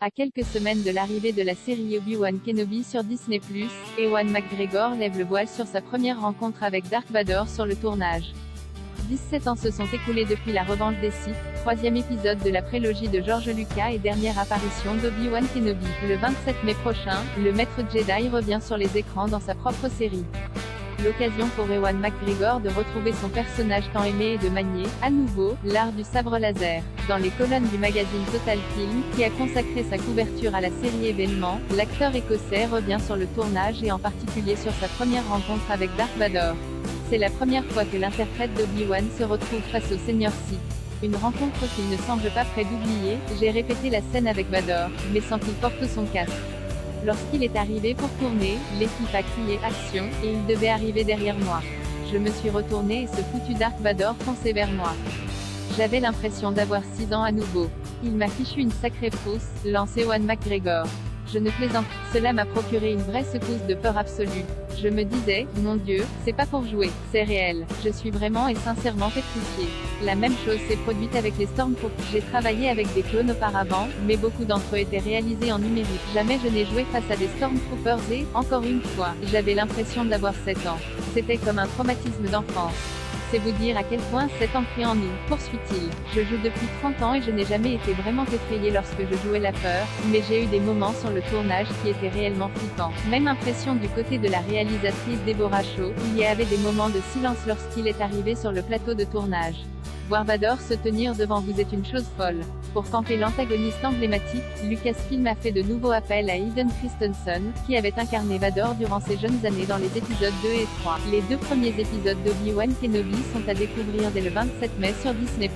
À quelques semaines de l'arrivée de la série Obi-Wan Kenobi sur Disney+, Ewan McGregor lève le voile sur sa première rencontre avec Dark Vador sur le tournage. 17 ans se sont écoulés depuis la revanche des Sith, troisième épisode de la prélogie de George Lucas et dernière apparition d'Obi-Wan Kenobi. Le 27 mai prochain, le maître Jedi revient sur les écrans dans sa propre série. L'occasion pour Ewan McGregor de retrouver son personnage tant aimé et de manier, à nouveau, l'art du sabre laser. Dans les colonnes du magazine Total Film, qui a consacré sa couverture à la série événement, l'acteur écossais revient sur le tournage et en particulier sur sa première rencontre avec Dark Vador. C'est la première fois que l'interprète d'Obi-Wan se retrouve face au Seigneur Sith. Une rencontre qu'il ne semble pas prêt d'oublier. J'ai répété la scène avec Vador, mais sans qu'il porte son casque. Lorsqu'il est arrivé pour tourner, l'équipe a crié « Action !» et il devait arriver derrière moi. Je me suis retourné et ce foutu Dark Vador fonçait vers moi. J'avais l'impression d'avoir 6 ans à nouveau. Il m'a fichu une sacrée frousse, lance Ewan McGregor. Je ne plaisante, cela m'a procuré une vraie secousse de peur absolue. Je me disais, mon Dieu, c'est pas pour jouer, c'est réel. Je suis vraiment et sincèrement pétrifiée. La même chose s'est produite avec les Stormtroopers. J'ai travaillé avec des clones auparavant, mais beaucoup d'entre eux étaient réalisés en numérique. Jamais je n'ai joué face à des Stormtroopers et, encore une fois, j'avais l'impression d'avoir 7 ans. C'était comme un traumatisme d'enfance. C'est vous dire à quel point c'est ancré en nous, poursuit-il. Je joue depuis 30 ans et je n'ai jamais été vraiment effrayée lorsque je jouais la peur, mais j'ai eu des moments sur le tournage qui étaient réellement flippants. Même impression du côté de la réalisatrice Deborah Shaw, il y avait des moments de silence lorsqu'il est arrivé sur le plateau de tournage. Voir Vador se tenir devant vous est une chose folle. Pour camper l'antagoniste emblématique, Lucasfilm a fait de nouveaux appels à Hayden Christensen, qui avait incarné Vador durant ses jeunes années dans les épisodes 2 et 3. Les deux premiers épisodes d'Obi-Wan Kenobi sont à découvrir dès le 27 mai sur Disney+.